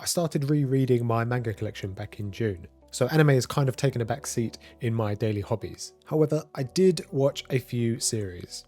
I started rereading my manga collection back in June, so anime has kind of taken a back seat in my daily hobbies. However, I did watch a few series.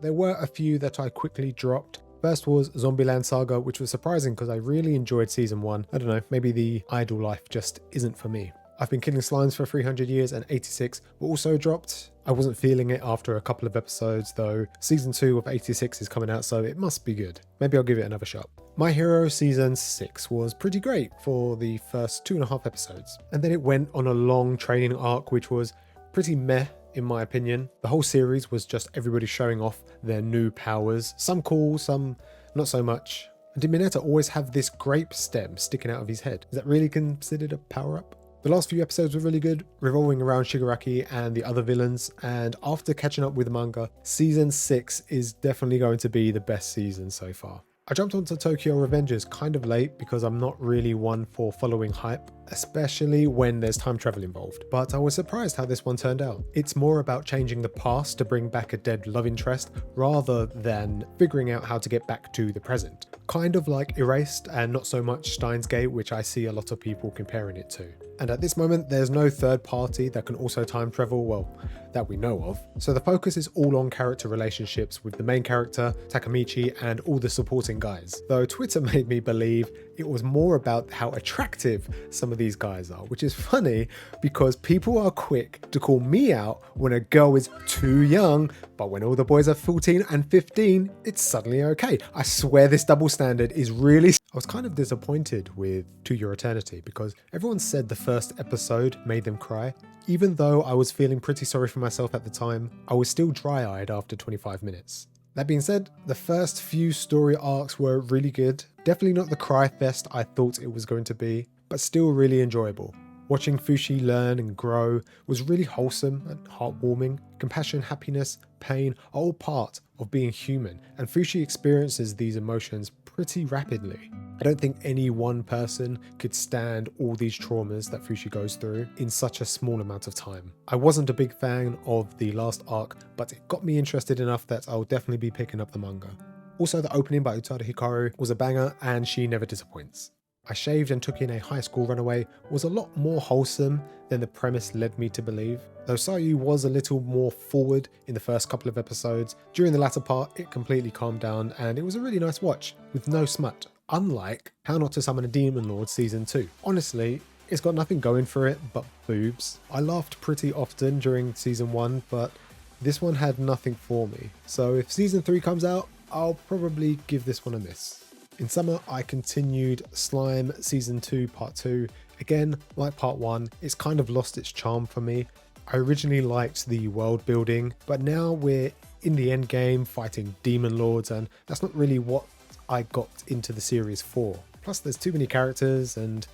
There were a few that I quickly dropped. First was Zombieland Saga, which was surprising because I really enjoyed season 1. I don't know, maybe the idle life just isn't for me. I've been killing slimes for 300 years and 86 were also dropped. I wasn't feeling it after a couple of episodes though. Season 2 of 86 is coming out, so it must be good. Maybe I'll give it another shot. My Hero season 6 was pretty great for the first 2.5 episodes. And then it went on a long training arc, which was pretty meh in my opinion. The whole series was just everybody showing off their new powers. Some cool, some not so much. And did Mineta always have this grape stem sticking out of his head? Is that really considered a power-up? The last few episodes were really good, revolving around Shigaraki and the other villains, and after catching up with the manga, season 6 is definitely going to be the best season so far. I jumped onto Tokyo Revengers kind of late because I'm not really one for following hype, especially when there's time travel involved, but I was surprised how this one turned out. It's more about changing the past to bring back a dead love interest rather than figuring out how to get back to the present. Kind of like Erased and not so much Steins Gate, which I see a lot of people comparing it to. And at this moment, there's no third party that can also time travel, well, that we know of. So the focus is all on character relationships with the main character, Takamichi, and all the supporting guys. Though Twitter made me believe it was more about how attractive some of these guys are, which is funny because people are quick to call me out when a girl is too young, but when all the boys are 14 and 15, it's suddenly okay. I swear this double standard is really... I was kind of disappointed with To Your Eternity because everyone said the first episode made them cry. Even though I was feeling pretty sorry for myself at the time, I was still dry-eyed after 25 minutes. That being said, the first few story arcs were really good. Definitely not the cry fest I thought it was going to be, but still really enjoyable. Watching Fushi learn and grow was really wholesome and heartwarming. Compassion, happiness, pain are all part of being human, and Fushi experiences these emotions pretty rapidly. I don't think any one person could stand all these traumas that Fushi goes through in such a small amount of time. I wasn't a big fan of the last arc, but it got me interested enough that I'll definitely be picking up the manga. Also, the opening by Utada Hikaru was a banger and she never disappoints. I Shaved and Took in a High School Runaway was a lot more wholesome than the premise led me to believe. Though Sayu was a little more forward in the first couple of episodes, during the latter part it completely calmed down and it was a really nice watch with no smut, unlike How Not to Summon a Demon Lord Season 2. Honestly, it's got nothing going for it but boobs. I laughed pretty often during Season 1, but this one had nothing for me. So if Season 3 comes out, I'll probably give this one a miss. In summer, I continued Slime Season 2 Part 2. Again, like Part 1, it's kind of lost its charm for me. I originally liked the world building, but now we're in the end game fighting demon lords, and that's not really what I got into the series for. Plus, there's too many characters, and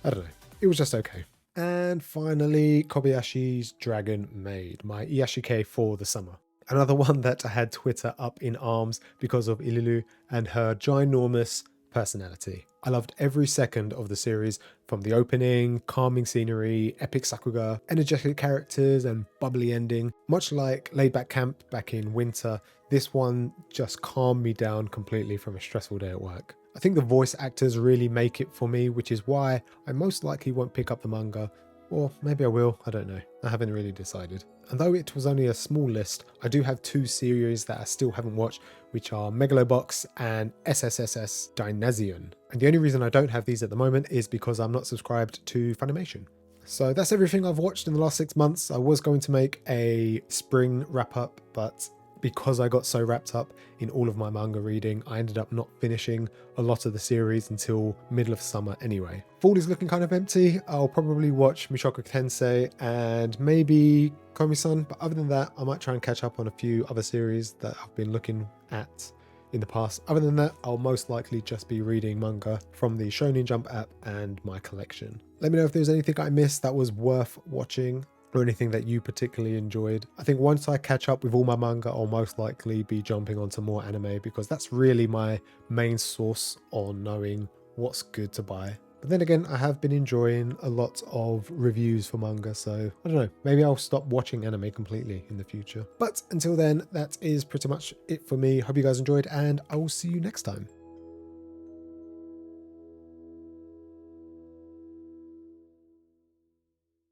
I don't know, it was just okay. And finally, Kobayashi's Dragon Maid, my Iyashike for the summer. Another one that had Twitter up in arms because of Ililu and her ginormous personality. I loved every second of the series, from the opening, calming scenery, epic sakuga, energetic characters and bubbly ending. Much like Laid Back Camp back in winter, this one just calmed me down completely from a stressful day at work. I think the voice actors really make it for me, which is why I most likely won't pick up the manga. Or maybe I will, I don't know. I haven't really decided. And though it was only a small list, I do have 2 series that I still haven't watched, which are Megalobox and SSSS Dynazion. And the only reason I don't have these at the moment is because I'm not subscribed to Funimation. So that's everything I've watched in the last 6 months. I was going to make a spring wrap up, but because I got so wrapped up in all of my manga reading, I ended up not finishing a lot of the series until middle of summer anyway. Fall is looking kind of empty. I'll probably watch Mushoku Tensei and maybe Komi-san, but other than that, I might try and catch up on a few other series that I've been looking at in the past. Other than that, I'll most likely just be reading manga from the Shonen Jump app and my collection. Let me know if there's anything I missed that was worth watching, or anything that you particularly enjoyed. I think once I catch up with all my manga, I'll most likely be jumping onto more anime because that's really my main source on knowing what's good to buy. But then again, I have been enjoying a lot of reviews for manga, so I don't know, maybe I'll stop watching anime completely in the future. But until then, that is pretty much it for me. Hope you guys enjoyed, and I will see you next time.